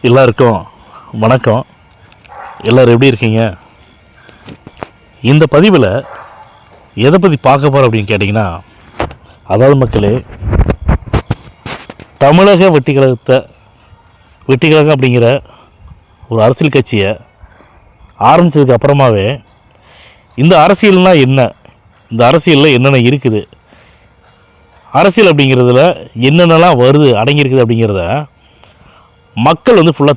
எல்லாருக்கும் வணக்கம். எல்லோரும் எப்படி இருக்கீங்க? இந்த பதிவில் எதை பற்றி பார்க்க போகிறோம் அப்படின்னு கேட்டிங்கன்னா, அதாவது மக்களே, தமிழக வெட்டிக்கழகம் அப்படிங்கிற ஒரு அரசியல் கட்சியை ஆரம்பித்ததுக்கு அப்புறமாவே இந்த அரசியல்னால் என்ன, இந்த அரசியலில் என்னென்ன இருக்குது, அரசியல் அப்படிங்கிறதுல என்னென்னலாம் வருது அடங்கியிருக்குது அப்படிங்கிறத மக்கள் ஃபுல்லாக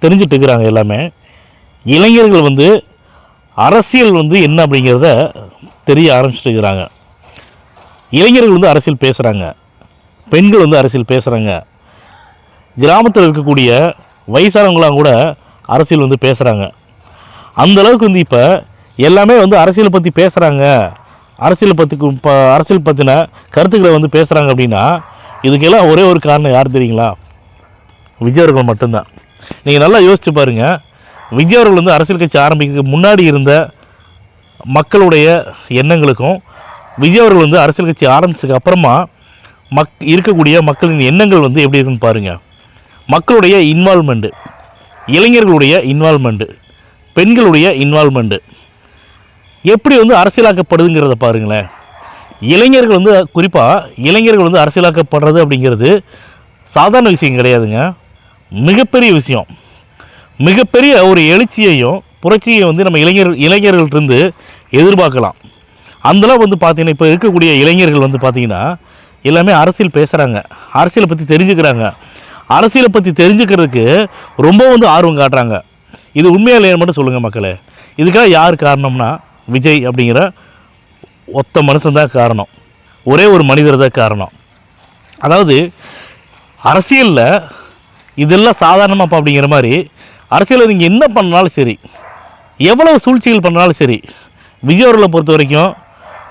தெரிஞ்சுட்டு இருக்கிறாங்க. எல்லாமே இளைஞர்கள் அரசியல் என்ன அப்படிங்கிறத தெரிய ஆரம்பிச்சுட்டு இருக்கிறாங்க. இளைஞர்கள் அரசியல் பேசுகிறாங்க, பெண்கள் அரசியல் பேசுகிறாங்க, கிராமத்தில் இருக்கக்கூடிய வயசானவங்களாம் கூட அரசியல் பேசுகிறாங்க. அந்தளவுக்கு இப்போ எல்லாமே அரசியலை பற்றி பேசுகிறாங்க, அரசியல் பற்றின கருத்துக்களை பேசுகிறாங்க. அப்படின்னா இதுக்கெல்லாம் ஒரே ஒரு காரணம் யார் தெரியுங்களா? விஜய் அவர்கள் மட்டும்தான். நீங்கள் நல்லா யோசிச்சு பாருங்கள். விஜய் அவர்கள் அரசியல் கட்சி ஆரம்பிக்கிறதுக்கு முன்னாடி இருந்த மக்களுடைய எண்ணங்களுக்கும் விஜய் அவர்கள் அரசியல் கட்சி ஆரம்பித்ததுக்கு அப்புறமா இருக்கக்கூடிய மக்களின் எண்ணங்கள் எப்படி இருக்குன்னு பாருங்கள். மக்களுடைய இன்வால்மெண்ட்டு, இளைஞர்களுடைய இன்வால்மெண்ட்டு, பெண்களுடைய இன்வால்மெண்ட்டு எப்படி அரசியலாக்கப்படுதுங்கிறத பாருங்களேன். இளைஞர்கள் குறிப்பாக இளைஞர்கள் அரசியலாக்கப்படுறது அப்படிங்கிறது சாதாரண விஷயம் கிடையாதுங்க. மிகப்பெரிய விஷயம். மிகப்பெரிய ஒரு எழுச்சியையும் புரட்சியையும் நம்ம இளைஞர்கள்ட்டிருந்து எதிர்பார்க்கலாம். அந்தளவு பார்த்தீங்கன்னா இப்போ இருக்கக்கூடிய இளைஞர்கள் பார்த்தீங்கன்னா எல்லாமே அரசியல் பேசுகிறாங்க, அரசியலை பற்றி தெரிஞ்சுக்கிறாங்க, அரசியலை பற்றி தெரிஞ்சுக்கிறதுக்கு ரொம்ப ஆர்வம் காட்டுறாங்க. இது உண்மையாக இல்லைன்னு மட்டும் சொல்லுங்கள் மக்களே. இதுக்காக யார் காரணம்னா விஜய் அப்படிங்கிற ஒத்த மனுஷன்தான் காரணம், ஒரே ஒரு மனிதர் தான் காரணம். அதாவது அரசியலில் இதெல்லாம் சாதாரணமாப்பா அப்படிங்கிற மாதிரி அரசியலில் நீங்கள் என்ன பண்ணாலும் சரி, எவ்வளவு சூழ்ச்சிகள் பண்ணாலும் சரி, விஜய் அவர்களை பொறுத்த வரைக்கும்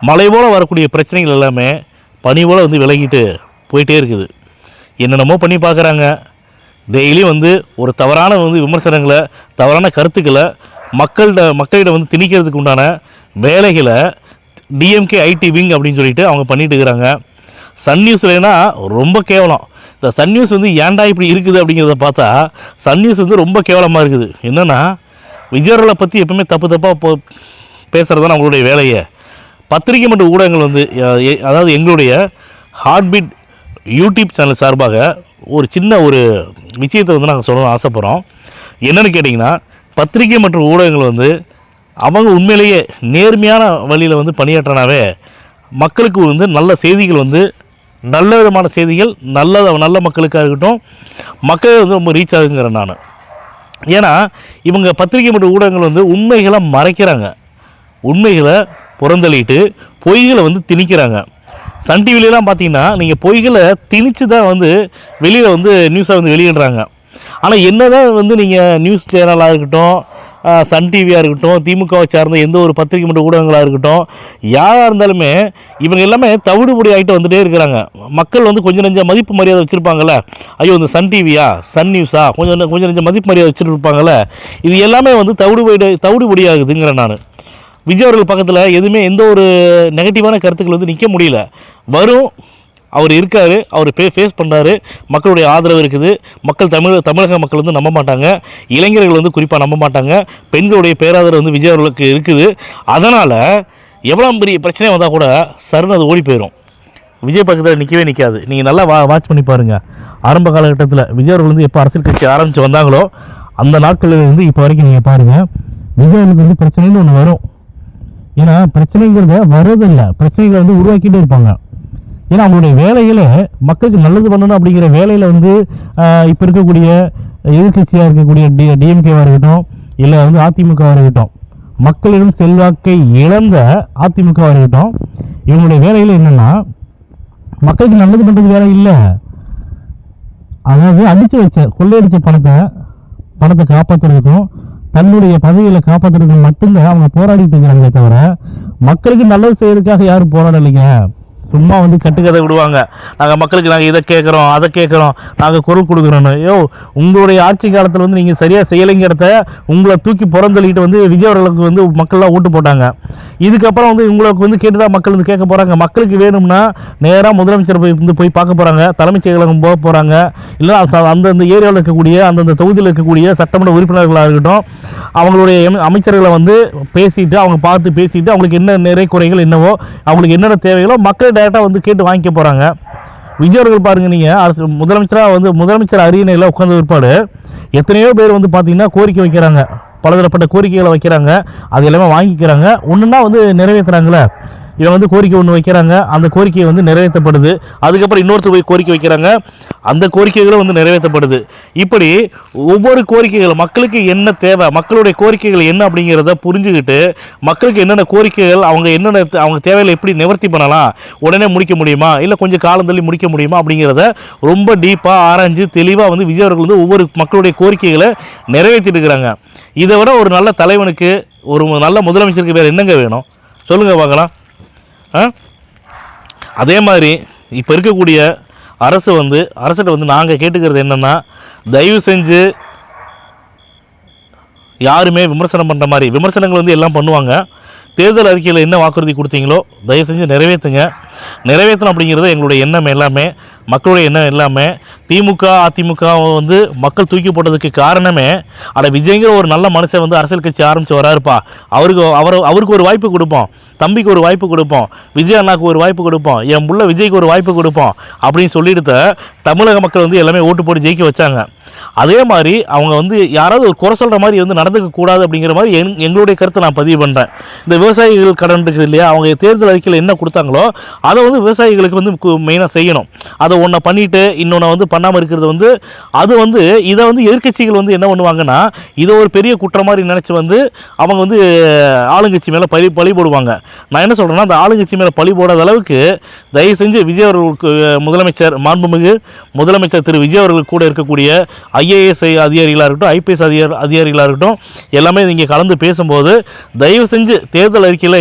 மலை போல் வரக்கூடிய பிரச்சனைகள் எல்லாமே பனி போல் விலகிட்டு போயிட்டே இருக்குது. என்னென்னமோ பண்ணி பார்க்குறாங்க. டெய்லியும் ஒரு தவறான விமர்சனங்களை, தவறான கருத்துக்களை மக்களிடம் திணிக்கிறதுக்கு உண்டான வேலைகளை டிஎம்கே ஐடி விங் அப்படின்னு சொல்லிட்டு அவங்க பண்ணிட்டு இருக்கிறாங்க. சன் நியூஸ்லனா ரொம்ப கேவலம். இந்த சன் நியூஸ் ஏன்டா இப்படி இருக்குது அப்படிங்கிறத பார்த்தா சன் நியூஸ் ரொம்ப கேவலமாக இருக்குது. என்னென்னா விஜயர்களை பற்றி எப்பவுமே தப்பாக பேசுகிறது தான் அவங்களுடைய வேலையை. பத்திரிகை மற்றும் ஊடகங்கள் அதாவது எங்களுடைய ஹார்ட்பீட் யூடியூப் சேனல் சார்பாக ஒரு சின்ன ஒரு விஷயத்தை நாங்கள் சொல்லணும்னு ஆசைப்படுறோம். என்னென்னு கேட்டிங்கன்னா, பத்திரிகை மற்றும் ஊடகங்கள் அவங்க உண்மையிலேயே நேர்மையான வழியில் பணியாற்றினாவே மக்களுக்கு நல்ல செய்திகள் நல்ல விதமான செய்திகள் நல்ல மக்களுக்காக இருக்கட்டும், மக்கள் ரொம்ப ரீச் ஆகுங்கிறேன் நான். ஏன்னா இவங்க பத்திரிகை மற்றும் ஊடகங்கள் உண்மைகளை மறைக்கிறாங்க, உண்மைகளை புறந்தள்ளிட்டு பொய்களை திணிக்கிறாங்க. சன் டிவிலலாம் பார்த்தீங்கன்னா நீங்கள் பொய்களை திணிச்சு தான் வெளியில் நியூஸாக வெளியிடுறாங்க. ஆனால் என்ன தான் நீங்கள் நியூஸ் சேனலாக இருக்கட்டும், சன் டிவியாக இருக்கட்டும், திமுகவை சார்ந்த எந்த ஒரு பத்திரிகை மற்றும் ஊடகங்களாக இருக்கட்டும், யாராக இருந்தாலுமே இவங்க எல்லாமே தவிடுபொடி ஆகிட்டு வந்துகிட்டே இருக்கிறாங்க. மக்கள் கொஞ்சம் நெஞ்ச மதிப்பு மரியாதை வச்சுருப்பாங்கள்ல, ஐயோ இந்த சன் டிவியா, சன் நியூஸா, கொஞ்சம் நெஞ்ச மதிப்பு மரியாதை வச்சுருப்பாங்கள்ல, இது எல்லாமே தவிடுபொடி ஆகுதுங்கிறேன் நான். விஜய் அவர்கள் பக்கத்தில் எதுவுமே எந்த ஒரு நெகட்டிவான கருத்துக்கள் நிற்க முடியல. வரும், அவர் இருக்கார், அவர் ஃபேஸ் பண்ணுறாரு, மக்களுடைய ஆதரவு இருக்குது. தமிழக மக்கள் நம்ப மாட்டாங்க, இளைஞர்கள் குறிப்பாக நம்ப மாட்டாங்க, பெண்களுடைய பேராதரவு விஜய் அவர்களுக்கு இருக்குது. அதனால் எவ்வளோ பெரிய பிரச்சனை வந்தால் கூட சருன்னு அது ஓடி போயிடும். விஜய் பக்கத்தில் நிற்கவே நிற்காது. நீங்கள் நல்லா வாட்ச் பண்ணி பாருங்கள். ஆரம்ப காலகட்டத்தில் விஜய் அவர்கள் எப்போ அரசியல் கட்சி ஆரம்பித்து வந்தாங்களோ அந்த நாட்களில் இப்போ வரைக்கும் நீங்கள் பாருங்கள், விஜய் அவர்களுக்கு பிரச்சனைன்னு ஒன்று வரும். ஏன்னா பிரச்சனைங்கிறத வரதில்லை, பிரச்சனைகளை உருவாக்கிட்டே இருப்பாங்க. ஏன்னா அவங்களுடைய வேலைகளை மக்களுக்கு நல்லது பண்ணணும் அப்படிங்கிற வேலையில் இப்போ இருக்கக்கூடிய எதிர்கட்சியாக இருக்கக்கூடிய டிஎம்கேவாக இருக்கட்டும், இல்லை அதிமுகவாக இருக்கட்டும், மக்களிடம் செல்வாக்கை இழந்த அதிமுகவாக இருக்கட்டும், இவங்களுடைய வேலையில் என்னென்னா மக்களுக்கு நல்லது பண்ணுறது வேலை இல்லை. அதாவது கொள்ளையடிச்ச பணத்தை காப்பாற்றுறதுக்கும் தன்னுடைய பதவிகளை காப்பாற்றுறதுக்கு மட்டும்தான் அவங்க போராடிட்டு இருக்கிறாங்களே தவிர மக்களுக்கு நல்லது செய்யறதுக்காக யாரும் போராடலைங்க. சும்மா கட்டுக்கதை விடுவாங்க. நாங்கள் இதை கேட்குறோம், அதை கேட்குறோம், நாங்கள் குரல் கொடுக்குறோன்னு. உங்களுடைய ஆட்சி காலத்தில் நீங்கள் சரியாக செய்யலைங்கிறத உங்களை தூக்கி புறந்தள்ளிட்டு விஜய் அவர்களுக்கு மக்கள்லாம் ஓட்டு போட்டாங்க. இதுக்கப்புறம் வந்து உங்களுக்கு வந்து கேட்டு தான் மக்கள் வந்து கேட்க போகிறாங்க. மக்களுக்கு வேணும்னா நேராக முதலமைச்சர் போய் பார்க்க போகிறாங்க, தலைமைச் செயலகம் போக போகிறாங்க. இல்லை அந்தந்த ஏரியாவில் இருக்கக்கூடிய அந்தந்த தொகுதியில் இருக்கக்கூடிய சட்டமன்ற உறுப்பினர்களாக இருக்கட்டும், அவங்களுடைய அமைச்சர்களை வந்து பேசிட்டு அவங்க பார்த்து பேசிட்டு அவங்களுக்கு என்ன நிறை குறைகள் என்னவோ அவங்களுக்கு என்னென்ன தேவைகளோ மக்கள் டேரெக்டாக வந்து கேட்டு வாங்கிக்க போகிறாங்க. விஜய் அவர்கள் பாருங்கள், நீங்கள் முதலமைச்சராக வந்து முதலமைச்சர் அரியணையில் உட்கார்ந்த பிற்பாடு எத்தனையோ பேர் வந்து பார்த்தீங்கன்னா கோரிக்கை வைக்கிறாங்க, பலதரப்பட்ட கோரிக்கைகளை வைக்கிறாங்க, அது எல்லாமே வாங்கிக்கிறாங்க, ஒன்றுன்னா வந்து நிறைவேற்றுறாங்களே. இவங்க வந்து கோரிக்கை ஒன்று வைக்கிறாங்க, அந்த கோரிக்கை வந்து நிறைவேற்றப்படுது. அதுக்கப்புறம் இன்னொருத்தர் போய் கோரிக்கை வைக்கிறாங்க, அந்த கோரிக்கைகளும் வந்து நிறைவேற்றப்படுது. இப்படி ஒவ்வொரு கோரிக்கைகள் மக்களுக்கு என்ன தேவை, மக்களுடைய கோரிக்கைகள் என்ன அப்படிங்கிறத புரிஞ்சுக்கிட்டு மக்களுக்கு என்னென்ன கோரிக்கைகள் அவங்க என்னென்ன அவங்க தேவைகளை எப்படி நிவர்த்தி பண்ணலாம், உடனே முடிக்க முடியுமா இல்லை கொஞ்சம் காலம் தள்ளி முடிக்க முடியுமா அப்படிங்கிறத ரொம்ப டீப்பாக ஆராய்ஞ்சு தெளிவாக வந்து விஜய் அவர்கள் வந்து ஒவ்வொரு மக்களுடைய கோரிக்கைகளை நிறைவேற்றிட்டு இருக்கிறாங்க. இதை விட ஒரு நல்ல தலைவனுக்கு ஒரு நல்ல முதலமைச்சருக்கு வேறு என்னங்க வேணும் சொல்லுங்கள் பார்க்கலாம். அதே மாதிரி இப்போ இருக்கக்கூடிய அரசிட்ட வந்து நாங்கள் கேட்டுக்கிறது என்னென்னா, தயவு செஞ்சு யாருமே விமர்சனம் பண்ணுற மாதிரி விமர்சனங்கள் வந்து எல்லாம் பண்ணுவாங்க. தேர்தல் அறிக்கையில் என்ன வாக்குறுதி கொடுத்தீங்களோ தயவு செஞ்சு நிறைவேற்றணும் அப்படிங்கிறது எங்களுடைய எண்ணம் எல்லாமே, மக்களுடைய எண்ணம் எல்லாமே. திமுக அதிமுக வந்து மக்கள் தூக்கி போட்டதுக்கு காரணமே விஜய்ங்கிற ஒரு நல்ல மனுஷன் வந்து அரசியல் கட்சி ஆரம்பித்து வராருப்பா, அவருக்கு ஒரு வாய்ப்பு கொடுப்போம், தம்பிக்கு ஒரு வாய்ப்பு கொடுப்போம், விஜய் அண்ணாக்கு ஒரு வாய்ப்பு கொடுப்போம், என் புள்ள விஜய்க்கு ஒரு வாய்ப்பு கொடுப்போம் அப்படின்னு சொல்லிட்டு தமிழக மக்கள் வந்து எல்லாமே ஓட்டு போட்டு ஜெயிக்க வச்சாங்க. அதே மாதிரி அவங்க வந்து யாராவது ஒரு குறை சொல்கிற மாதிரி வந்து நடந்துக்க கூடாது அப்படிங்கிற மாதிரி எங்களுடைய கருத்தை நான் பதிவு பண்ணுறேன். இந்த விவசாயிகள் கடன் இருக்குது இல்லையா, அவங்க தேர்தல் அறிக்கையில் என்ன கொடுத்தாங்களோ அதை வந்து விவசாயிகளுக்கு வந்து மெயினாக செய்யணும். அதை ஒன்றை பண்ணிவிட்டு இன்னொன்று வந்து பண்ணாமல் இருக்கிறது வந்து அது வந்து இதை வந்து எதிர்கட்சிகள் வந்து என்ன பண்ணுவாங்கன்னா இதை ஒரு பெரிய குற்றம் மாதிரி நினச்சி வந்து அவங்க வந்து ஆளுங்கட்சி மேலே பழி போடுவாங்க. நான் என்ன சொல்கிறேன்னா, அந்த ஆளுங்கட்சி மேலே பழி போடாத அளவுக்கு தயவு செஞ்சு விஜய் அவர்களுக்கு முதலமைச்சர் மாண்புமிகு முதலமைச்சர் திரு விஜய் அவர்களுக்கு கூட இருக்கக்கூடிய ஐஏஎஸ் அதிகாரிகளாக இருக்கட்டும், ஐபிஎஸ் அதிகாரிகளாக இருக்கட்டும், எல்லாமே இங்கே கலந்து பேசும்போது தயவு செஞ்சு தேர்தல் அறிக்கையில்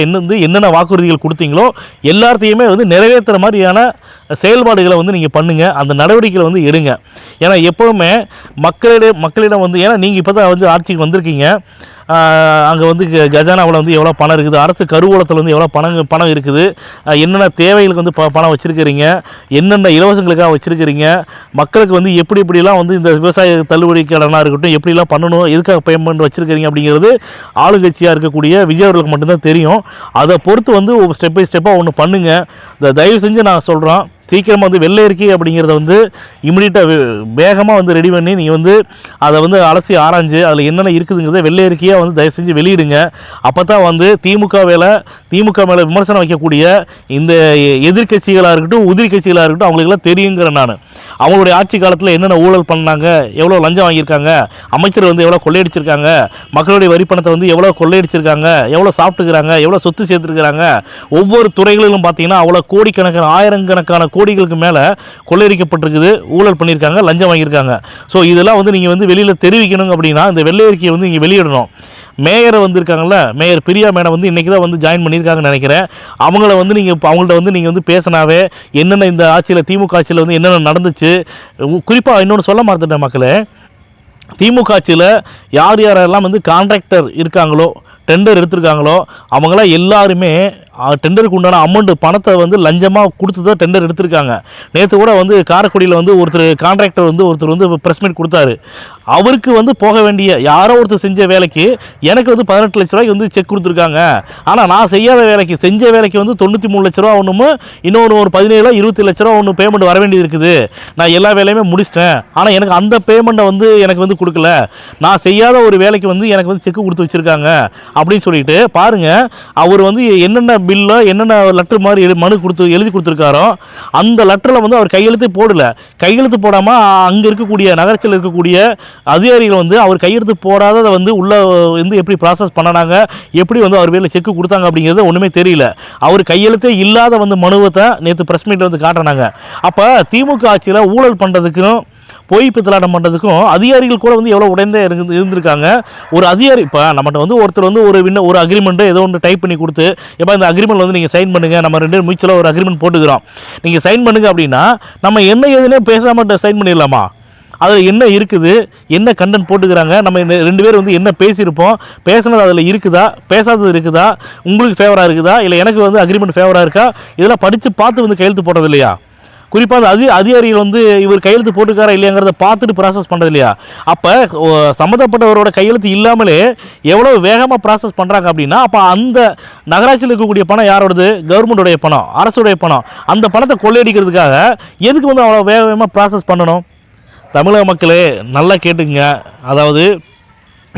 என்னென்ன வாக்குறுதிகள் கொடுத்தீங்களோ எல்லாத்தையுமே வந்து நிறைவேற்றுற மாதிரியான செயல்பாடுகளை வந்து நீங்கள் பண்ணுங்கள், அந்த நடவடிக்கைகளை வந்து எடுங்க. ஏன்னா எப்போவுமே மக்களிடம் வந்து, ஏன்னா நீங்கள் இப்போ தான் வந்து ஆட்சிக்கு வந்திருக்கீங்க, அங்கே வந்து கஜானாவில் வந்து எவ்வளோ பணம் இருக்குது, அரசு கருவூலத்தில் வந்து எவ்வளோ பணம் இருக்குது, என்னென்ன தேவைகளுக்கு வந்து பணம் வச்சுருக்கிறீங்க, என்னென்ன இலவசங்களுக்காக வச்சுருக்கிறீங்க, மக்களுக்கு வந்து எப்படிலாம் வந்து இந்த விவசாய தள்ளுபடி கடனாக இருக்கட்டும் எப்படிலாம் பண்ணணும், எதுக்காக பேமெண்ட் வச்சுருக்கிறீங்க அப்படிங்கிறது ஆளுங்கட்சியாக இருக்கக்கூடிய விஜய் அவர்களுக்கு மட்டும்தான் தெரியும். அதை பொறுத்து வந்து ஸ்டெப் பை ஸ்டெப்பாக ஒன்று பண்ணுங்கள். இந்த தயவு செஞ்சு நான் சொல்கிறோம், சீக்கிரமாக வந்து வெள்ளை அறிக்கை அப்படிங்கிறத வந்து இமிடியட்டாக வேகமாக வந்து ரெடி பண்ணி நீங்கள் வந்து அதை வந்து அலசி ஆராய்ஞ்சு அதில் என்னென்ன இருக்குதுங்கிறத வெள்ளை அறிக்கையாக வந்து தயவு செஞ்சு வெளியிடுங்க. அப்போ தான் வந்து திமுக மேலே விமர்சனம் வைக்கக்கூடிய இந்த எதிர்கட்சிகளாக இருக்கட்டும் உதிரி கட்சிகளாக இருக்கட்டும் அவங்களுக்கெல்லாம் தெரியுங்கிறேன். நான் அவங்களுடைய ஆட்சி காலத்தில் என்னென்ன ஊழல் பண்ணாங்க, எவ்வளோ லஞ்சம் வாங்கியிருக்காங்க, அமைச்சர் வந்து எவ்வளோ கொள்ளையடிச்சிருக்காங்க, மக்களுடைய வரிப்பணத்தை வந்து எவ்வளோ கொள்ளையடிச்சிருக்காங்க, எவ்வளோ சாப்பிட்டுக்கிறாங்க, எவ்வளோ சொத்து சேர்த்துருக்கிறாங்க, ஒவ்வொரு துறைகளிலும் பார்த்தீங்கன்னா அவ்வளோ கோடிக்கணக்கான ஆயிரக்கணக்கான கோடிகளுக்கு மேலே கொள்ளையடிக்கப்பட்டிருக்குது, ஊழல் பண்ணியிருக்காங்க, லஞ்சம் வாங்கியிருக்காங்க. ஸோ இதெல்லாம் வந்து நீங்கள் வந்து வெளியில் தெரிவிக்கணும். அப்படின்னா இந்த வெள்ளை அறிக்கையை வந்து நீங்கள் வெளியிடணும். மேயரை வந்திருக்காங்கல்ல, மேயர் பிரியா மேடம் வந்து இன்றைக்கி தான் வந்து ஜாயின் பண்ணியிருக்காங்கன்னு நினைக்கிறேன். அவங்கள்ட்ட வந்து நீங்கள் வந்து பேசினாவே என்னென்ன இந்த ஆட்சியில் திமுக ஆட்சியில் வந்து என்னென்ன நடந்துச்சு, குறிப்பாக இன்னொன்று சொல்ல மறந்துட்டேன் மக்களே, திமுக ஆட்சியில் யாரெல்லாம் வந்து கான்ட்ராக்டர் இருக்காங்களோ, டெண்டர் எடுத்திருக்காங்களோ அவங்களாம் எல்லாருமே டெண்டருக்கு உண்டான அமௌண்ட் பணத்தை வந்து லஞ்சமாக கொடுத்து தான் டெண்டர் எடுத்திருக்காங்க. நேற்று கூட வந்து காரைக்குடியில் வந்து கான்ட்ராக்டர் வந்து ப்ரெஸ் மீட் கொடுத்தாரு. அவருக்கு வந்து போக வேண்டிய யாரோ ஒருத்தர் செஞ்ச வேலைக்கு எனக்கு வந்து 18 லட்ச ரூபாய்க்கு வந்து செக் கொடுத்துருக்காங்க. ஆனால் நான் செய்யாத வேலைக்கு செஞ்ச வேலைக்கு வந்து 93 லட்ச ரூபா ஒன்றும் இன்னொன்று ஒரு 17 20 லட்ச ரூபா ஒன்று பேமெண்ட் வர வேண்டியது இருக்குது. நான் எல்லா வேலையுமே முடிச்சிட்டேன், ஆனால் எனக்கு அந்த பேமெண்ட்டை வந்து எனக்கு வந்து கொடுக்கல, நான் செய்யாத ஒரு வேலைக்கு வந்து எனக்கு வந்து செக்கு கொடுத்து வச்சுருக்காங்க அப்படின்னு சொல்லிட்டு பாருங்கள். அவர் வந்து என்னென்ன பில்ல என்னென்ன லெட்டர் மாதிரி எழுதி கொடுத்துருக்காரோ அந்த லெட்டரில் வந்து அவர் கையெழுத்து போடாமல் அங்கே இருக்கக்கூடிய நகரத்தில் இருக்கக்கூடிய அதிகாரிகள் வந்து அவர் கையெழுத்து போடாததை வந்து உள்ள வந்து எப்படி ப்ராசஸ் பண்ணனாங்க, எப்படி வந்து அவர் பேரில் செக்கு கொடுத்தாங்க அப்படிங்கிறது ஒன்றுமே தெரியல. அவர் கையெழுத்தே இல்லாத வந்து மனுவத்தை நேற்று ப்ரெஸ் மீட்டில் வந்து காட்டினாங்க. அப்போ திமுக ஆட்சியில் ஊழல் பண்ணுறதுக்கும் பொய் பித்தலாட்டம் பண்ணுறதுக்கும் அதிகாரிகள் கூட வந்து எவ்வளோ உடைந்தே இருந்திருக்காங்க. ஒரு அதிகாரி இப்போ நம்மகிட்ட வந்து ஒருத்தர் வந்து ஒரு அக்ரிமெண்ட்டு ஏதோ ஒன்று டைப் பண்ணி கொடுத்து, எப்போ இந்த அக்ரிமெண்ட் வந்து நீங்கள் சைன் பண்ணுங்கள், நம்ம 2 பேரும் மியூச்சுவலாக ஒரு அக்ரிமெண்ட் போட்டுக்கிறோம், நீங்கள் சைன் பண்ணுங்கள் அப்படின்னா நம்ம என்ன ஏதுன்னே பேசாமல் சைன் பண்ணிடலாமா? அதில் என்ன இருக்குது, என்ன கண்டென்ட் போட்டுக்கிறாங்க, நம்ம 2 பேர் வந்து என்ன பேசியிருப்போம், பேசுனது அதில் இருக்குதா, பேசாதது இருக்குதா, உங்களுக்கு ஃபேவராக இருக்குதா, இல்லை எனக்கு வந்து அக்ரிமெண்ட் ஃபேவராக இருக்கா, இதெல்லாம் படித்து பார்த்து வந்து கையெழுத்து போடுறது இல்லையா? குறிப்பாக அந்த அதிகாரிகள் வந்து இவர் கையெழுத்து போட்டுக்காரா இல்லையாங்கிறத பார்த்துட்டு ப்ராசஸ் பண்ணுறது இல்லையா? அப்போ சம்மந்தப்பட்டவரோட கையெழுத்து இல்லாமலே எவ்வளோ வேகமாக ப்ராசஸ் பண்ணுறாங்க அப்படின்னா, அப்போ அந்த நகராட்சியில் இருக்கக்கூடிய பணம் யாரோடது? கவர்மெண்ட்டுடைய பணம், அரசுடைய பணம். அந்த பணத்தை கொள்ளையடிக்கிறதுக்காக எதுக்கு வந்து அவ்வளோ வேகமாக ப்ராசஸ் பண்ணணும்? தமிழக மக்களே நல்லா கேட்டுக்குங்க. அதாவது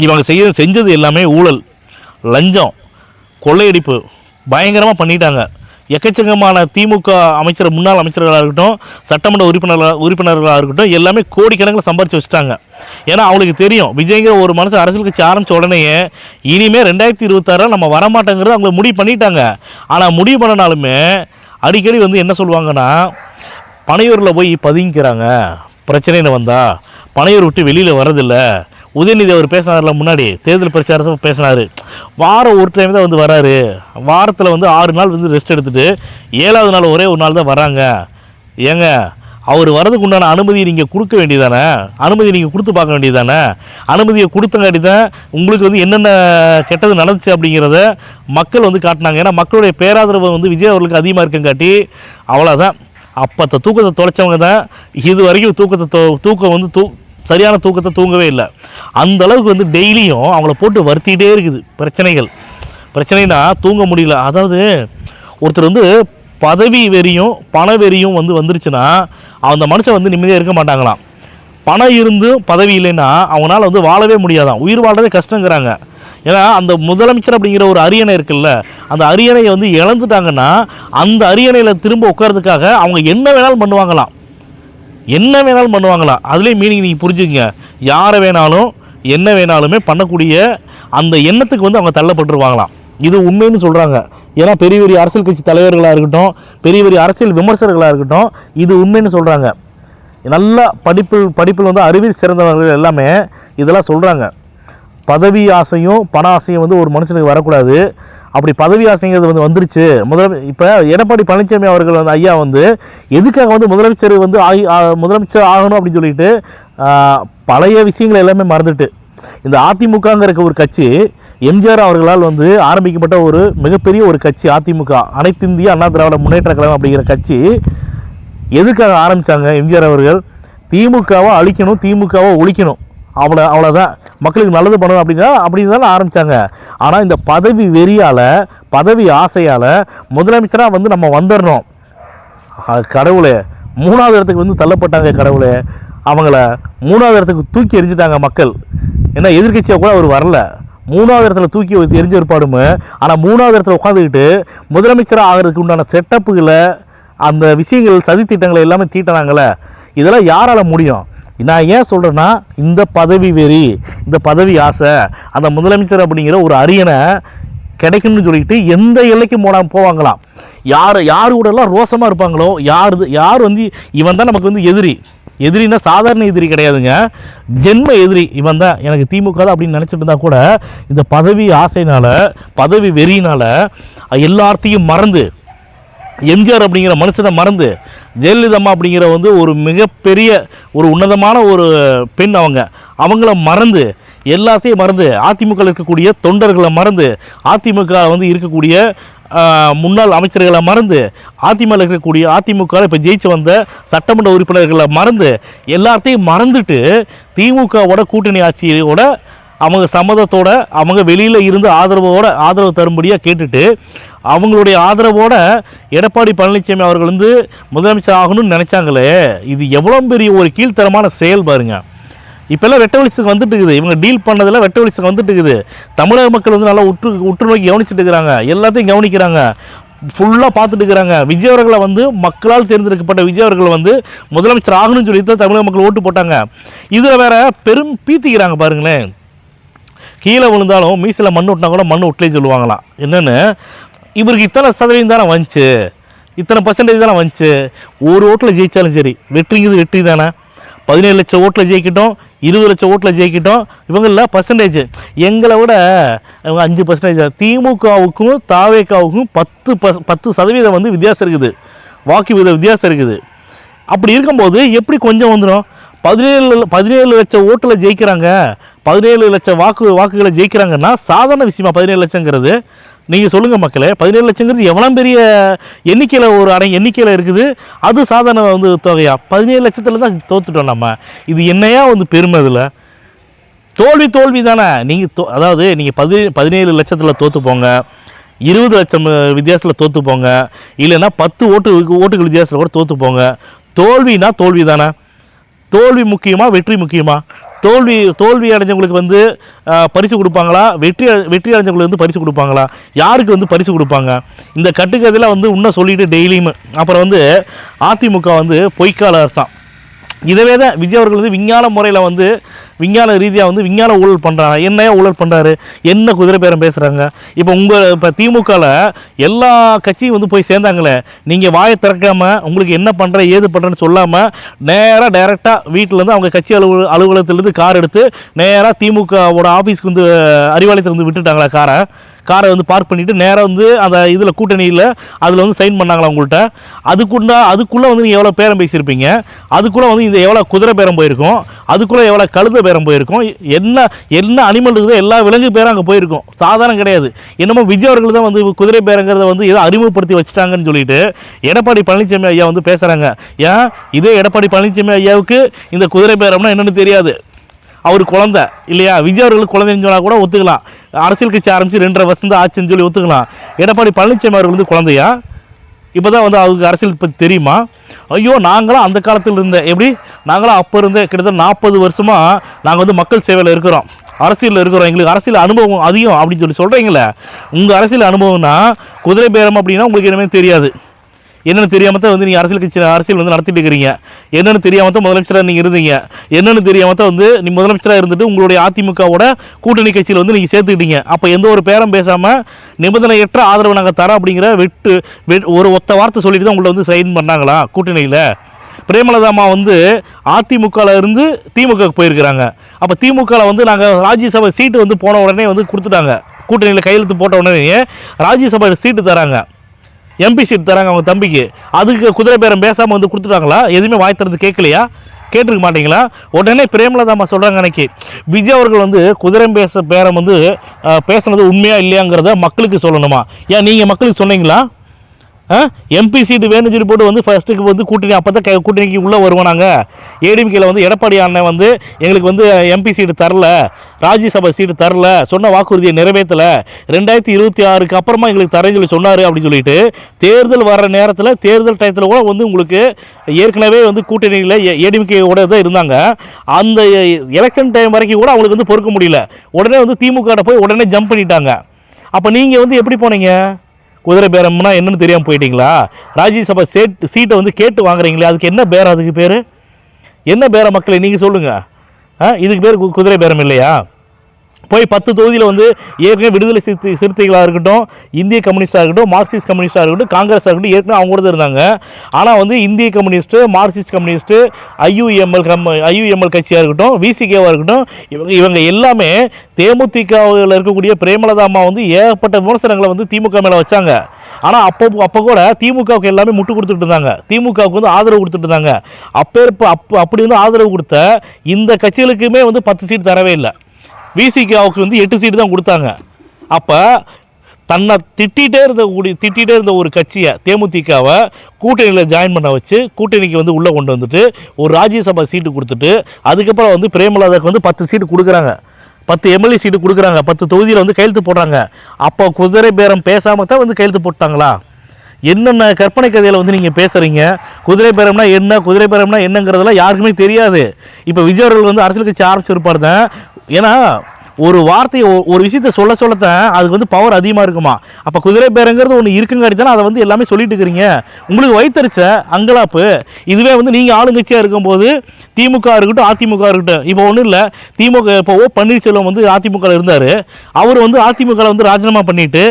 இவங்க செஞ்சது எல்லாமே ஊழல், லஞ்சம், கொள்ளையடிப்பு பயங்கரமாக பண்ணிட்டாங்க. எக்கச்சக்கமான திமுக முன்னாள் அமைச்சர்களாக இருக்கட்டும், சட்டமன்ற உறுப்பினர்களாக இருக்கட்டும், எல்லாமே கோடிக்கணக்கில் சம்பாரித்து வச்சுட்டாங்க. ஏன்னா அவங்களுக்கு தெரியும், விஜய்ங்கிற ஒரு மனுஷன் அரசியல் கட்சி ஆரம்பித்த உடனேயே இனிமேல் 2026 நம்ம வரமாட்டேங்கிறது அவங்க முடிவு பண்ணிட்டாங்க. ஆனால் முடிவு பண்ணினாலுமே அடிக்கடி வந்து என்ன சொல்லுவாங்கன்னா, பனையூரில் போய் பதுங்கிக்கிறாங்க, பிரச்சனைன்னு வந்தால் பனையூர் விட்டு வெளியில் வரதில்லை. உதயநிதி அவர் பேசினார்ல, முன்னாடி தேர்தல் பிரச்சாரத்தை பேசினார், வாரம் ஒரு டைம் தான் வந்து வராரு, வாரத்தில் வந்து 6 நாள் வந்து ரெஸ்ட் எடுத்துகிட்டு 7வது நாள் ஒரே ஒரு நாள் தான் வராங்க. ஏங்க, அவர் வரதுக்கு உண்டான அனுமதியை நீங்கள் கொடுக்க வேண்டியதானே? அனுமதி நீங்கள் கொடுத்து பார்க்க வேண்டியதானே? அனுமதியை கொடுத்தங்காட்டி தான் உங்களுக்கு வந்து என்னென்ன கெட்டது நடந்துச்சு அப்படிங்கிறத மக்கள் வந்து காட்டினாங்க. ஏன்னா மக்களுடைய பேராதரவு வந்து விஜய் அவர்களுக்கு அதிகமாக இருக்குங்காட்டி அவ்வளோதான். அப்போ தூக்கத்தை தொலைச்சவங்க தான் இது வரைக்கும் தூக்கம் வந்து சரியான தூக்கத்தை தூங்கவே இல்லை. அந்த அளவுக்கு வந்து டெய்லியும் அவங்கள போட்டு வருத்திகிட்டே இருக்குது பிரச்சனைனா தூங்க முடியல. அதாவது ஒருத்தர் வந்து பதவி வெறியும் பண வெறியும் வந்து வந்துருச்சுன்னா அந்த மனுஷன் வந்து நிம்மதியாக இருக்க மாட்டாங்களாம். பணம் இருந்து பதவி இல்லைன்னா அவங்களால வந்து வாழவே முடியாதான், உயிர் வாழ்றதே கஷ்டங்கிறாங்க. ஏன்னா அந்த முதலமைச்சர் அப்படிங்கிற ஒரு அரியணை இருக்குல்ல, அந்த அரியணையை வந்து இழந்துட்டாங்கன்னா அந்த அரியணையில் திரும்ப உட்கார்றதுக்காக அவங்க என்ன வேணாலும் பண்ணுவாங்களாம். அதுலேயும் மீனிங் நீங்கள் புரிஞ்சுக்கங்க. யாரை வேணாலும் என்ன வேணாலுமே பண்ணக்கூடிய அந்த எண்ணத்துக்கு வந்து அவங்க தள்ளப்பட்டுருவாங்களாம். இது உண்மைன்னு சொல்கிறாங்க. ஏன்னா பெரிய பெரிய அரசியல் கட்சி தலைவர்களாக இருக்கட்டும், பெரிய பெரிய அரசியல் விமர்சகர்களாக இருக்கட்டும், இது உண்மைன்னு சொல்கிறாங்க. நல்ல படிப்பில் வந்து அறிவில் சிறந்தவர்கள் எல்லாமே இதெல்லாம் சொல்கிறாங்க. பதவி ஆசையும் பண ஆசையும் வந்து ஒரு மனுஷனுக்கு வரக்கூடாது. அப்படி பதவி ஆசைங்கிறது வந்து வந்துருச்சு. இப்போ எடப்பாடி பழனிசாமி அவர்கள் வந்து ஐயா வந்து எதுக்காக வந்து முதலமைச்சர் ஆகணும் அப்படின்னு சொல்லிட்டு பழைய விஷயங்களை எல்லாமே மறந்துட்டு, இந்த அதிமுகங்கிற ஒரு கட்சி எம்ஜிஆர் அவர்களால் வந்து ஆரம்பிக்கப்பட்ட ஒரு மிகப்பெரிய ஒரு கட்சி அதிமுக, அனைத்து இந்திய அண்ணா திராவிட முன்னேற்ற கழகம் அப்படிங்கிற கட்சி எதுக்காக ஆரம்பித்தாங்க? எம்ஜிஆர் அவர்கள் திமுகவை அழிக்கணும், திமுகவை ஒழிக்கணும், அவ்வளோதான், மக்களுக்கு நல்லது பண்ணணும் அப்படின்னு தானே ஆரம்பித்தாங்க. ஆனால் இந்த பதவி வெறியால், பதவி ஆசையால் முதலமைச்சராக வந்து நம்ம வந்துடணும். கடவுளே, 3வது இடத்துக்கு வந்து தள்ளப்பட்டாங்க. கடவுளே, அவங்கள 3வது இடத்துக்கு தூக்கி எறிஞ்சிட்டாங்க மக்கள். ஏன்னா எதிர்கட்சியாக கூட அவர் வரல, 3வது இடத்துல தூக்கி எரிஞ்ச இருப்பாடுமே. ஆனால் 3வது இடத்துல உட்காந்துக்கிட்டு முதலமைச்சராக ஆகிறதுக்கு உண்டான செட்டப்புகளை, அந்த விஷயங்கள், சதித்திட்டங்களை எல்லாமே தீட்டினாங்களே, இதெல்லாம் யாரால் முடியும்? நான் ஏன் சொல்கிறேன்னா, இந்த பதவி வெறி, இந்த பதவி ஆசை, அந்த முதலமைச்சர் அப்படிங்கிற ஒரு அரியணை கிடைக்கணும்னு சொல்லிட்டு எந்த எல்லைக்கும் போவாங்களாம். யார் கூடலாம் ரோசமாக இருப்பாங்களோ, யார் வந்து இவன் தான் நமக்கு வந்து எதிரின்னா சாதாரண எதிரி கிடையாதுங்க, ஜென்ம எதிரி இவன் தான், எனக்கு திமுக தான் அப்படின்னு நினச்சிட்டு இருந்தால் கூட இந்த பதவி ஆசைனால், பதவி வெறியினால் எல்லாத்தையும் மறந்து, எம்ஜிஆர் அப்படிங்கிற மனுஷனை மறந்து, ஜெயலலிதா அப்படிங்கிற வந்து ஒரு மிகப்பெரிய ஒரு உன்னதமான ஒரு பெண், அவங்கள மறந்து, எல்லாத்தையும் மறந்து, அதிமுக இருக்கக்கூடிய தொண்டர்களை மறந்து, அதிமுக வந்து இருக்கக்கூடிய முன்னாள் அமைச்சர்களை மறந்து, அதிமுக இப்போ ஜெயிச்சு வந்த சட்டமன்ற உறுப்பினர்களை மறந்து, எல்லாத்தையும் மறந்துட்டு திமுகவோட கூட்டணி ஆட்சியோட அவங்க சம்மதத்தோட, அவங்க வெளியில் இருந்து ஆதரவு தரும்படியாக கேட்டுட்டு, அவங்களுடைய ஆதரவோட எடப்பாடி பழனிசாமி அவர்கள் வந்து முதலமைச்சர் ஆகணும்னு நினச்சாங்களே, இது எவ்வளோ பெரிய ஒரு கீழ்த்தரமான செயல் பாருங்க. இப்போல்லாம் வெட்ட வெளிச்சத்துக்கு வந்துட்டு இருக்குது, இவங்க டீல் பண்ணதில் வெட்ட வெளிச்சத்துக்கு வந்துட்டு இருக்குது. தமிழக மக்கள் வந்து நல்லா உற்று நோக்கி கவனிச்சுட்டு இருக்கிறாங்க, எல்லாத்தையும் கவனிக்கிறாங்க, ஃபுல்லாக பார்த்துட்டு இருக்கிறாங்க. விஜய் அவர்களை வந்து மக்களால் தேர்ந்தெடுக்கப்பட்ட விஜய் அவர்கள் வந்து முதலமைச்சர் ஆகணும்னு சொல்லி தான் தமிழக மக்கள் ஓட்டு போட்டாங்க. இதில் வேற பெரும் பீத்திக்கிறாங்க பாருங்களேன். கீழே விழுந்தாலும் மீசில் மண் விட்டினா கூட மண் விட்டலே சொல்லுவாங்களாம். என்னென்னு, இவருக்கு இத்தனை சதவீதம் தானே வந்துச்சு, இத்தனை பர்சன்டேஜ் தானே வந்துச்சு, ஒரு ஓட்டில் ஜெயித்தாலும் சரி, வெற்றி தானே. 17 லட்சம் ஓட்டில் ஜெயிக்கிட்டோம், 20 லட்சம் ஓட்டில் ஜெயிக்கிட்டோம், இவங்களில் பர்சன்டேஜ் எங்களை விட இவங்க 5%. திமுகவுக்கும் தாவேக்காவுக்கும் 10% வந்து வித்தியாசம் இருக்குது, வாக்கு வித்தியாசம் இருக்குது. அப்படி இருக்கும்போது எப்படி கொஞ்சம் வந்துடும்? 17 லட்சம் ஓட்டில் ஜெயிக்கிறாங்க, 17 லட்சம் வாக்குகளை ஜெயிக்கிறாங்கன்னா சாதாரண விஷயமா 17 லட்சங்கிறது? நீங்கள் சொல்லுங்கள் மக்களே, 17 லட்சங்கிறது எவ்வளோ பெரிய எண்ணிக்கையில் எண்ணிக்கையில் இருக்குது. அது சாதாரண தொகையா? 17 லட்சத்தில் தான் தோத்துட்டோம் நம்ம. இது என்னையா பெருமை? இதில் தோல்வி தானே. அதாவது நீங்கள் 17 லட்சத்தில் தோற்று போங்க, 20 லட்சம் வித்தியாசத்தில் தோற்று போங்க, இல்லைன்னா 10 ஓட்டுகள் வித்தியாசத்தில் கூட தோற்று போங்க. தோல்வினா தோல்வி தானே. தோல்வி முக்கியமா, வெற்றி முக்கியமா? தோல்வி அடைஞ்சவங்களுக்கு பரிசு கொடுப்பாங்களா? வெற்றி அடைஞ்சவங்களுக்கு பரிசு கொடுப்பாங்களா? யாருக்கு பரிசு கொடுப்பாங்க? இந்த கட்டுக்கதையில் இன்னும் சொல்லிட்டு டெய்லியும். அப்புறம் அதிமுக பொய்க்கால அரசாம். இதவே தான் விஜய் அவர்கள் விஞ்ஞான முறையில் விஞ்ஞான ரீதியாக விஞ்ஞான ஊழல் பண்ணுறாங்க. என்னையா ஊழல் பண்ணுறாரு? என்ன குதிரை பேரம் பேசுகிறாங்க? இப்போ திமுகவில் எல்லா கட்சியும் போய் சேர்ந்தாங்களே, நீங்கள் வாயை திறக்காமல் உங்களுக்கு என்ன பண்ணுற ஏது பண்ணுறேன்னு சொல்லாமல் டைரெக்டாக வீட்டிலேருந்து அவங்க கட்சி அலுவலகத்திலேருந்து கார் எடுத்து நேராக திமுகவோட ஆஃபீஸ்க்கு அறிவாலயத்தை விட்டுட்டாங்களா? காரை பார்க் பண்ணிவிட்டு நேராக அந்த இதில் கூட்டணியில் அதில் சைன் பண்ணாங்களா உங்கள்கிட்ட? அதுக்குள்ளே நீங்கள் எவ்வளோ பேரம் பேசியிருப்பீங்க? அதுக்குள்ளே இது எவ்வளோ குதிரை பேரம் போயிருக்கும்? அதுக்குள்ளே எவ்வளோ கழுத பேரம் போயிருக்கும்? என்ன அனிமல் இருக்குதோ எல்லா விலங்கு பேரும் அங்கே போயிருக்கும். சாதாரணம் கிடையாது. என்னமோ விஜய் அவர்கள் தான் குதிரை பேரங்கிறத ஏதோ அறிமுகப்படுத்தி வச்சுட்டாங்கன்னு சொல்லிட்டு எடப்பாடி பழனிசாமி ஐயா பேசுகிறாங்க. ஏன் இதே எடப்பாடி பழனிசாமி ஐயாவுக்கு இந்த குதிரை பேரம்னா என்னென்னு தெரியாது. அவர் குழந்தை இல்லையா? விஜய் அவர்களுக்கு குழந்தைன்னு சொன்னால் கூட ஒத்துக்கலாம். அரசியல் கட்சி ஆரம்பித்து 2.5 வருஷம் தான் ஆச்சுன்னு சொல்லி ஒத்துக்கலாம். எடப்பாடி பழனிசாமி அவர்கள் குழந்தையா? இப்போ தான் அவருக்கு அரசியல் பற்றி தெரியுமா? ஐயோ, நாங்களாம் அந்த காலத்தில் இருந்தேன். எப்படி? நாங்களாம் அப்போ இருந்தே கிட்டத்தட்ட 40 வருஷமாக நாங்கள் மக்கள் சேவையில் இருக்கிறோம், அரசியலில் இருக்கிறோம், எங்களுக்கு அரசியல் அனுபவம் அதிகம் அப்படின்னு சொல்லி சொல்கிறீங்களே. உங்கள் அரசியல் அனுபவம்னா குதிரை பேரம் அப்படின்னா உங்களுக்கு என்னமே தெரியாது. என்னென்னு தெரியாமல் தான் நீங்கள் அரசியல் நடத்திட்டு இருக்கிறீங்க. என்னென்னு தெரியாமல் தான் முதலமைச்சராக நீங்கள் இருந்தீங்க. என்னென்னு தெரியாமல் தான் நீ முதலமைச்சராக இருந்துட்டு உங்களுடைய அதிமுகவோட கூட்டணி கட்சியில் நீங்கள் சேர்த்துக்கிட்டீங்க. அப்போ எந்த ஒரு பேரம் பேசாமல் நிபந்தனையற்ற ஆதரவு நாங்கள் தரோம் அப்படிங்கிற ஒரு ஒத்த வார்த்தை சொல்லிட்டு தான் உங்களை சைன் பண்ணாங்களா கூட்டணியில்? பிரேமலதா அம்மா அதிமுகவில் இருந்து திமுகவுக்கு போயிருக்கிறாங்க. அப்போ திமுகவில் நாங்கள் ராஜ்யசபா சீட்டு போன உடனே கொடுத்துட்டாங்க. கூட்டணியில் கையெழுத்து போட்ட உடனே ராஜ்யசபா சீட்டு தராங்க, எம்பி சீட் தராங்க அவங்க தம்பிக்கு. அதுக்கு குதிரை பேரம் பேசாமல் கொடுத்துட்டாங்களா? எதுவுமே வாய் திறந்து கேட்கலையா? கேட்டிருக்க மாட்டீங்களா? உடனே பிரேமலதா அம்மா சொல்கிறாங்க, அன்னைக்கு விஜய் அவர்கள் குதிரை பேரம் பேசுனது உண்மையாக இல்லையாங்கிறத மக்களுக்கு சொல்லணுமா? ஏன் நீங்கள் மக்களுக்கு சொன்னீங்களா? எம்பி சீட்டு வேணும்னு சொல்லி போட்டு ஃபஸ்ட்டுக்கு கூட்டணி அப்போ தான் கூட்டணிக்கு உள்ளே வருவோம். நாங்கள் ஏடிஎம்கேல எடப்பாடி அண்ணன் எங்களுக்கு எம்பி சீட்டு தரல, ராஜ்யசபா சீட்டு தரல, சொன்ன வாக்குறுதியை நிறைவேற்றலை, 2026க்கு அப்புறமா எங்களுக்கு தரேன்னு சொல்லி சொன்னார் அப்படின்னு சொல்லிட்டு தேர்தல் வர்ற நேரத்தில் தேர்தல் டயத்தில் கூட உங்களுக்கு ஏற்கனவே கூட்டணியில் ஏடிஎம்கேவோட தான் இருந்தாங்க. அந்த எலெக்ஷன் டைம் வரைக்கும் கூட அவங்களுக்கு பொறுக்க முடியல. உடனே திமுக போய் உடனே ஜம்ப் பண்ணிட்டாங்க. அப்போ நீங்கள் எப்படி போனீங்க? குதிரை பேரம்னா என்னென்னு தெரியாமல் போயிட்டீங்களா? ராஜ்யசபா சீட்டை கேட்டு வாங்குறீங்களே, அதுக்கு என்ன பேரம்? அதுக்கு பேர் என்ன பேரம் மக்களை நீங்கள் சொல்லுங்கள். இதுக்கு பேர் குதிரை பேரம் இல்லையா? போய் 10 தொகுதியில் ஏற்கனவே விடுதலை சிறுத்தைகளாக இருக்கட்டும், இந்திய கம்யூனிஸ்டாக இருக்கட்டும், மார்க்சிஸ்ட் கம்யூனிஸ்டாக இருக்கட்டும், காங்கிரஸாக இருக்கட்டும், ஏற்கனவே அவங்க கூட தான் இருந்தாங்க. ஆனால் இந்திய கம்யூனிஸ்ட்டு, மார்க்சிஸ்ட் கம்யூனிஸ்ட்டு, ஐயுஎம்எல் கட்சியாக இருக்கட்டும், விசிகேவாக இருக்கட்டும், இவங்க எல்லாமே தேமுதிகவில் இருக்கக்கூடிய பிரேமலதா அம்மா ஏகப்பட்ட விமர்சனங்களை திமுக மேலே வச்சாங்க. ஆனால் அப்போ கூட திமுகவுக்கு எல்லாமே முட்டு கொடுத்துட்டு இருந்தாங்க, திமுகவுக்கு ஆதரவு கொடுத்துட்டு இருந்தாங்க. அப்படி ஆதரவு கொடுத்த இந்த கட்சிகளுக்குமே 10 சீட் தரவே இல்லை. விசிகாவுக்கு 8 சீட்டு தான் கொடுத்தாங்க. அப்போ தன்னை திட்டிகிட்டே இருந்த ஒரு கட்சியை தேமுதிகவை கூட்டணியில் ஜாயின் பண்ண வச்சு கூட்டணிக்கு உள்ளே கொண்டு வந்துட்டு ஒரு ராஜ்யசபா சீட்டு கொடுத்துட்டு அதுக்கப்புறம் பிரேமலதாவுக்கு 10 சீட்டு கொடுக்குறாங்க, 10 எம்எல்ஏ சீட்டு கொடுக்குறாங்க, 10 தொகுதியில் கையெழுத்து போடுறாங்க. அப்போ குதிரை பேரம் பேசாமல் தான் கையெழுத்து போட்டாங்களா? என்னென்ன கற்பனை கதையில் நீங்கள் பேசுகிறீங்க? குதிரை பேரம்னா என்ன, குதிரை பேரம்னா என்னங்கிறதெல்லாம் யாருக்குமே தெரியாது. இப்போ விஜய் அவர்கள் அரசியல் கட்சி ஆரம்பிச்சிருப்பார் தான். ஏன்னா ஒரு வார்த்தையை ஒரு விஷயத்தை சொல்லத்தான் அதுக்கு பவர் அதிகமாக இருக்குமா. அப்போ குதிரை பேரங்கிறது ஒன்று இருக்குங்காடி தானே அதை எல்லாமே சொல்லிட்டு இருக்கிறீங்க. உங்களுக்கு வைத்தறிச்ச அங்கலாப்பு. இதுவே நீங்கள் ஆளுங்கட்சியாக இருக்கும்போது திமுக இருக்கட்டும், அதிமுக இருக்கட்டும், இப்போ ஒன்றும் இல்லை, திமுக இப்போ பன்னீர்செல்வம் அதிமுகவில் இருந்தார். அவர் அதிமுகவில் ராஜினாமா பண்ணிவிட்டு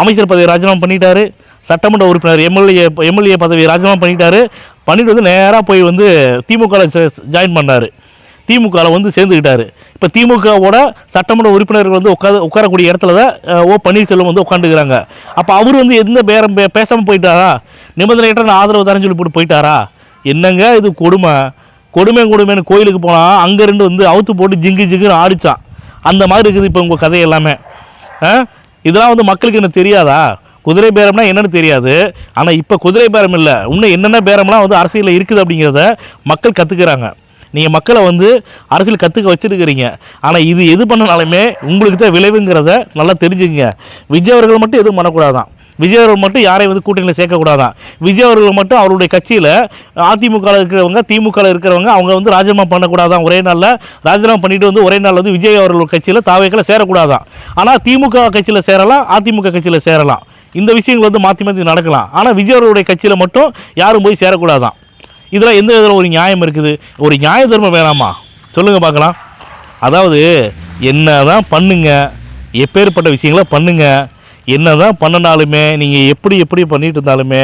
அமைச்சர் பதவியை ராஜினாமா பண்ணிட்டாரு, சட்டமன்ற உறுப்பினர் எம்எல்ஏ பதவியை ராஜினாமா பண்ணிட்டு நேராக போய் திமுகவில் ஜாயின் பண்ணார், திமுகவில் சேர்ந்துக்கிட்டார். இப்போ திமுகவோட சட்டமன்ற உறுப்பினர்கள் உட்காரக்கூடிய இடத்துல தான் பன்னீர்செல்வம் உட்காந்துக்கிறாங்க. அப்போ அவர் எந்த பேரம் பேசாமல் போயிட்டாரா? நிபந்தனையற்ற ஆதரவு தரேன்னு சொல்லி போட்டு போயிட்டாரா? என்னங்க இது கொடுமை? கொடுமைன்னு கோயிலுக்கு போனால் அங்கே இருந்து வந்து அவுத்து போட்டு ஜிங்குன்னு ஆடிச்சான். அந்த மாதிரி இருக்குது இப்போ உங்கள் கதை எல்லாமே. இதெல்லாம் வந்து மக்களுக்கு என்ன தெரியாதா? குதிரை பேரம்னா என்னென்னு தெரியாது. ஆனால் இப்போ குதிரை பேரம் இல்லை, இன்னும் என்னென்ன பேரம்லாம் வந்து அரசியலில் இருக்குது அப்படிங்கிறத மக்கள் கற்றுக்குறாங்க. நீங்கள் மக்களை வந்து அரசியல் கற்றுக்க வச்சுருக்கிறீங்க. ஆனால் இது எது பண்ணனாலுமே உங்களுக்கு தான் விளைவுங்கிறத நல்லா தெரிஞ்சுங்க. விஜய் அவர்கள் மட்டும் எதுவும் பண்ணக்கூடாதான். விஜய் அவர்கள் மட்டும் யாரையும் வந்து கூட்டணியில் சேர்க்கக்கூடாதான். விஜய் அவர்கள் மட்டும் அவருடைய கட்சியில் அதிமுகவில் இருக்கிறவங்க, திமுகவில் இருக்கிறவங்க அவங்க வந்து ராஜினாமா பண்ணக்கூடாதான். ஒரே நாளில் ராஜினாமா பண்ணிட்டு வந்து ஒரே நாளில் வந்து விஜய் அவர்கள் கட்சியில் தாவேக்கில் சேரக்கூடாதான். ஆனால் திமுக கட்சியில் சேரலாம், அதிமுக கட்சியில் சேரலாம். இந்த விஷயங்கள் வந்து மாற்றி மாற்றி நடக்கலாம். ஆனால் விஜய் அவர்களுடைய கட்சியில் மட்டும் யாரும் போய் சேரக்கூடாதான். இதில் எந்த இதில் ஒரு நியாயம் இருக்குது? ஒரு நியாய தர்மம் வேணாமா? சொல்லுங்கள் பார்க்கலாம். அதாவது என்ன தான் பண்ணுங்க, எப்பேற்பட்ட விஷயங்களை பண்ணுங்கள், என்ன தான் பண்ணினாலுமே நீங்கள் எப்படி பண்ணிட்டு இருந்தாலுமே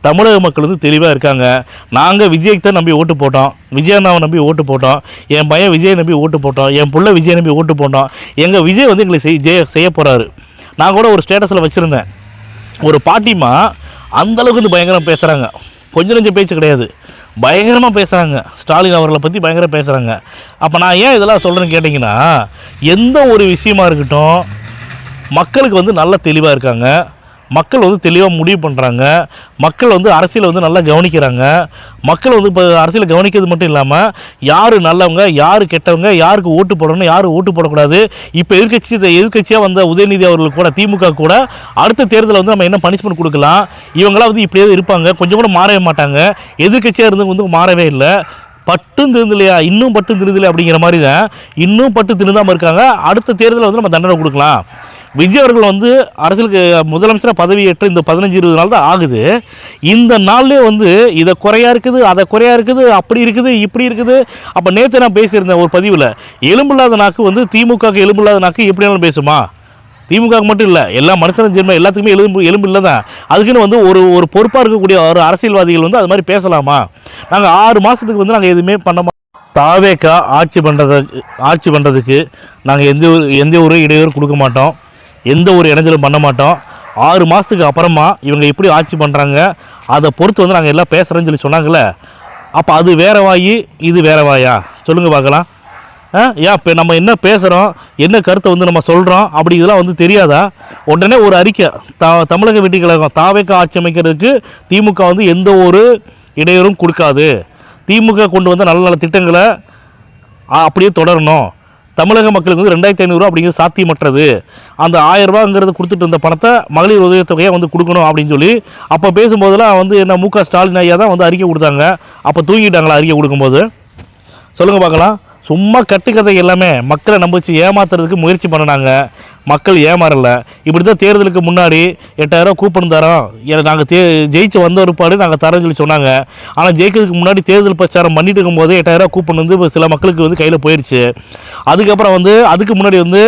தமிழக மக்கள் வந்து தெளிவாக இருக்காங்க. நாங்கள் விஜய்க்கு தான் நம்பி ஓட்டு போட்டோம், விஜய் அண்ணாவை நம்பி ஓட்டு போட்டோம், என் பையன் விஜய் நம்பி ஓட்டு போட்டோம், என் பிள்ளை விஜய் நம்பி ஓட்டு போட்டோம். எங்கள் விஜய் வந்து எங்களை செய்ய போகிறாரு. நான் கூட ஒரு ஸ்டேட்டஸில் வச்சுருந்தேன், ஒரு பாட்டிமா அந்தளவுக்கு வந்து பயங்கரம் பேசுகிறாங்க. கொஞ்சம் நெஞ்சம் பேச்சு கிடையாது, பயங்கரமாக பேசுகிறாங்க. ஸ்டாலின் அவர்களை பற்றி பயங்கரம் பேசுகிறாங்க. அப்போ நான் ஏன் இதெல்லாம் சொல்கிறேன்னு கேட்டிங்கன்னா, எந்த ஒரு விஷயமா இருக்கட்டும் மக்களுக்கு வந்து நல்லா தெளிவாக இருக்காங்க. மக்கள் வந்து தெளிவாக முடிவு பண்ணுறாங்க. மக்கள் வந்து அரசியலை வந்து நல்லா கவனிக்கிறாங்க. மக்கள் வந்து இப்போ அரசியலை கவனிக்கிறது மட்டும் இல்லாமல் யார் நல்லவங்க, யார் கெட்டவங்க, யாருக்கு ஓட்டு போடணும், யார் ஓட்டு போடக்கூடாது. இப்போ எதிர்கட்சியாக வந்த உதயநிதி அவர்களுக்கு கூட, திமுக கூட அடுத்த தேர்தலில் வந்து நம்ம என்ன பனிஷ்மெண்ட் கொடுக்கலாம், இவங்களாம் வந்து இப்படியே இருப்பாங்க, கொஞ்சம் கூட மாறவே மாட்டாங்க. எதிர்கட்சியாக இருந்து வந்து மாறவே இல்லை. பட்டும் திருந்தலையா, இன்னும் பட்டும் திருந்தலை அப்படிங்கிற மாதிரி தான் இன்னும் பட்டு திருந்தாமல் இருக்காங்க. அடுத்த தேர்தலில் வந்து நம்ம தண்டனை கொடுக்கலாம். விஜய் அவர்கள் வந்து அரசியலுக்கு முதலமைச்சராக பதவியேற்று இந்த 15-20 நாள் தான் ஆகுது. இந்த நாள்லேயே வந்து இதை குறையாக இருக்குது, அதை குறையாக இருக்குது, அப்படி இருக்குது, இப்படி இருக்குது. அப்போ நேற்று நான் பேசியிருந்தேன் ஒரு பதிவில், எலும்பில்லாத நாக்கு வந்து திமுகவுக்கு எலும்பில்லாத நாக்கு எப்படினாலும் பேசுமா? திமுகவுக்கு மட்டும் இல்லை, எல்லா மனுஷனும் ஜென்மம் எல்லாத்துக்குமே எலும்பு இல்லை தான். அதுக்குன்னு வந்து ஒரு பொறுப்பாக இருக்கக்கூடிய ஒரு அரசியல்வாதிகள் வந்து அது மாதிரி பேசலாமா? நாங்கள் 6 மாதத்துக்கு வந்து நாங்கள் எதுவுமே பண்ண மாட்டோம். தாவேக்கா ஆட்சி பண்ணுறதுக்கு நாங்கள் எந்த ஒரு இடையூறு கொடுக்க மாட்டோம், எந்த ஒரு இடைஞ்சலும் பண்ண மாட்டோம். 6 மாதத்துக்கு அப்புறமா இவங்க எப்படி ஆட்சி பண்ணுறாங்க அதை பொறுத்து வந்து நாங்கள் எல்லாம் பேசுகிறேன்னு சொல்லி சொன்னாங்களே. அப்போ அது வேற வாயி, இது வேற வாயா? சொல்லுங்கள் பார்க்கலாம். ஏன் இப்போ நம்ம என்ன பேசுகிறோம், என்ன கருத்தை வந்து நம்ம சொல்கிறோம், அப்படி இதெல்லாம் வந்து தெரியாதா? உடனே ஒரு அறிக்கை, தமிழக வெற்றி கழகம் தாவேக்கா ஆட்சி அமைக்கிறதுக்கு திமுக வந்து எந்த ஒரு இடையூறும் கொடுக்காது, திமுக கொண்டு வந்த நல்ல நல்ல திட்டங்களை அப்படியே தொடரணும், தமிழக மக்களுக்கு வந்து 2500 அப்படிங்கிறது சாத்தியமற்றது, அந்த 1000 ரூபாங்கிறது கொடுத்துட்டு இருந்த பணத்தை மகளிர் உதவித்தொகையை வந்து கொடுக்கணும் அப்படின்னு சொல்லி அப்போ பேசும்போதெல்லாம் வந்து என்ன மு க ஸ்டாலின் ஐயா தான் வந்து அறிக்கை கொடுத்தாங்க. அப்போ தூங்கிட்டாங்களா அறிக்கை கொடுக்கும்போது? சொல்லுங்கள் பார்க்கலாம். சும்மா கட்டுக்கதை எல்லாமே மக்களை நம்பிச்சு ஏமாத்துறதுக்கு முயற்சி பண்ணினாங்க. மக்கள் ஏமாறலை. இப்படி தான் தேர்தலுக்கு முன்னாடி 8000 கூப்பன் தரோம், நாங்கள் ஜெயிச்சு வந்த ஒருபாடு நாங்கள் தரோன்னு சொல்லி சொன்னாங்க. ஆனால் ஜெயிக்கிறதுக்கு முன்னாடி தேர்தல் பிரச்சாரம் பண்ணிட்டு இருக்கும்போது 8000 கூப்பன் வந்து இப்போ சில மக்களுக்கு வந்து கையில் போயிடுச்சு. அதுக்கப்புறம் வந்து அதுக்கு முன்னாடி வந்து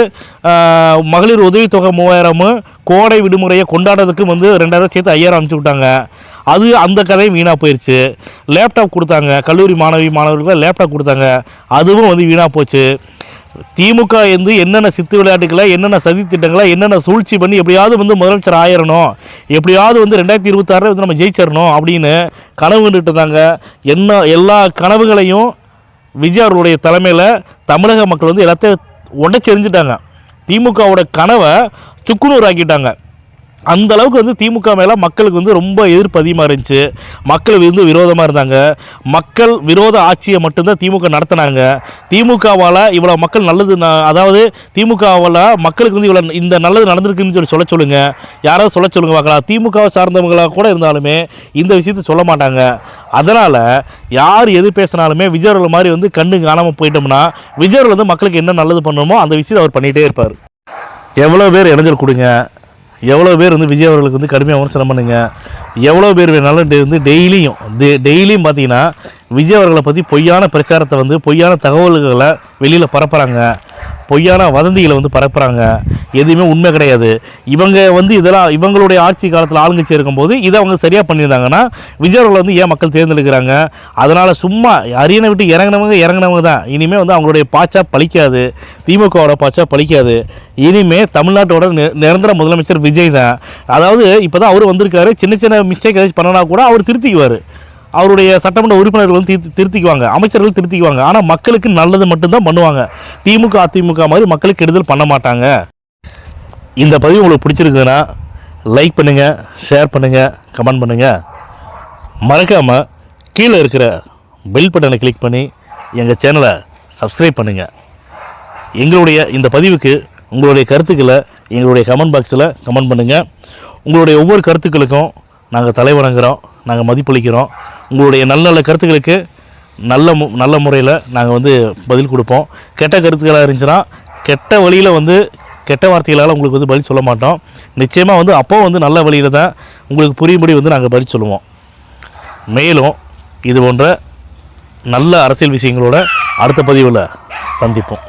மகளிர் உதவித்தொகை 3000, கோடை விடுமுறையை கொண்டாடுறதுக்கு வந்து 2000 சேர்த்து 5000 அனுப்பிச்சி விட்டாங்க. அந்த கதையும் வீணாக போயிடுச்சு. லேப்டாப் கொடுத்தாங்க, கல்லூரி மாணவர்களுக்கு லேப்டாப் கொடுத்தாங்க, அதுவும் வந்து வீணாக போச்சு. திமுக வந்து என்னென்ன சித்து விளையாட்டுக்களை, என்னென்ன சதி திட்டங்களை, என்னென்ன சூழ்ச்சி பண்ணி எப்படியாவது வந்து முதலமைச்சர் ஆயிடணும், எப்படியாவது வந்து 2026 வந்து நம்ம ஜெயிச்சிடணும் அப்படின்னு கனவு கண்டுட்டு இருந்தாங்க. எல்லா கனவுகளையும் விஜய் அவர்களுடைய தலைமையில் தமிழக மக்கள் வந்து எல்லாத்தையும் உடைச்செறிஞ்சிட்டாங்க. திமுகவோட கனவை சுக்குநூறு ஆக்கிட்டாங்க. அந்த அளவுக்கு வந்து திமுக மேலே மக்களுக்கு வந்து ரொம்ப எதிர்ப்பு அதிகமாக இருந்துச்சு. மக்கள் வந்து விரோதமாக இருந்தாங்க. மக்கள் விரோத ஆட்சியை மட்டும்தான் திமுக நடத்தினாங்க. திமுகவால் இவ்வளோ மக்கள் நல்லது, அதாவது திமுகவால் மக்களுக்கு வந்து இவ்வளோ இந்த நல்லது நடந்திருக்குன்னு சொல்ல சொல்லுங்கள். யாராவது சொல்ல சொல்லுங்கள் பார்க்கலாம். திமுகவை சார்ந்தவங்களாக கூட இருந்தாலுமே இந்த விஷயத்தை சொல்ல மாட்டாங்க. அதனால் யார் எது பேசினாலுமே விஜய் அவர்கள் மாதிரி வந்து கண்ணு காணாமல் போயிட்டோம்னா விஜய் அவர்கள் வந்து மக்களுக்கு என்ன நல்லது பண்ணணுமோ அந்த விஷயத்தை அவர் பண்ணிகிட்டே இருப்பார். எவ்வளோ பேர் இடைஞ்சல் கொடுங்க, எவ்வளோ பேர் வந்து விஜய் அவர்களுக்கு வந்து கடுமையாக விமர்சனம் பண்ணுங்க, எவ்வளோ பேர் வேணாலும் வந்து டெய்லியும் பார்த்தீங்கன்னா விஜய் அவர்களை பற்றி பொய்யான பிரச்சாரத்தை வந்து பொய்யான தகவல்களை வெளியில் பரப்புகிறாங்க, பொய்யான வதந்திகளை வந்து பரப்புகிறாங்க. எதுவுமே உண்மை கிடையாது. இவங்க வந்து இதெல்லாம் இவங்களுடைய ஆட்சி காலத்தில் ஆளுங்கட்சி இருக்கும்போது இதை அவங்க சரியாக பண்ணியிருந்தாங்கன்னா விஜய் அவர்களை வந்து ஏன் மக்கள் தேர்ந்தெடுக்கிறாங்க? அதனால் சும்மா அரியணை விட்டு இறங்கினவங்க தான் இனிமேல் வந்து அவங்களுடைய பாச்சா பழிக்காது, திமுகவோட பாச்சா பழிக்காது. இனிமேல் தமிழ்நாட்டோட நிரந்தர முதலமைச்சர் விஜய் தான். அதாவது இப்போ தான் அவர் வந்திருக்காரு, சின்ன சின்ன மிஸ்டேக் ஏதாச்சும் பண்ணனா கூட அவர் திருத்திக்குவார். அவருடைய சட்டமன்ற உறுப்பினர்கள் வந்து திருத்திக்குவாங்க, அமைச்சர்கள் திருத்திக்குவாங்க. ஆனால் மக்களுக்கு நல்லது மட்டும்தான் பண்ணுவாங்க. திமுக அதிமுக மாதிரி மக்களுக்கு கெடுதல் பண்ண மாட்டாங்க. இந்த பதிவு உங்களுக்கு பிடிச்சிருக்குதுன்னா லைக் பண்ணுங்கள், ஷேர் பண்ணுங்கள், கமெண்ட் பண்ணுங்கள். மறக்காமல் கீழே இருக்கிற பெல் பட்டனை கிளிக் பண்ணி எங்கள் சேனலை சப்ஸ்கிரைப் பண்ணுங்கள். எங்களுடைய இந்த பதிவுக்கு உங்களுடைய கருத்துக்களை எங்களுடைய கமெண்ட் பாக்ஸில் கமெண்ட் பண்ணுங்கள். உங்களுடைய ஒவ்வொரு கருத்துக்களுக்கும் நாங்கள் தலைவணங்குறோம், நாங்கள் மதிப்பளிக்கிறோம். உங்களுடைய நல்ல நல்ல கருத்துக்களுக்கு நல்ல முறையில் நாங்கள் வந்து பதில் கொடுப்போம். கெட்ட கருத்துக்களாக இருந்துச்சுன்னா கெட்ட வழியில் வந்து கெட்ட வார்த்தைகளால் உங்களுக்கு வந்து பதில் சொல்ல மாட்டோம். நிச்சயமாக வந்து அப்போ வந்து நல்ல வழியில் தான் உங்களுக்கு புரியும்படி வந்து நாங்கள் பதில் சொல்லுவோம். மேலும் இது போன்ற நல்ல அரசியல் விஷயங்களோட அடுத்த பதிவில் சந்திப்போம்.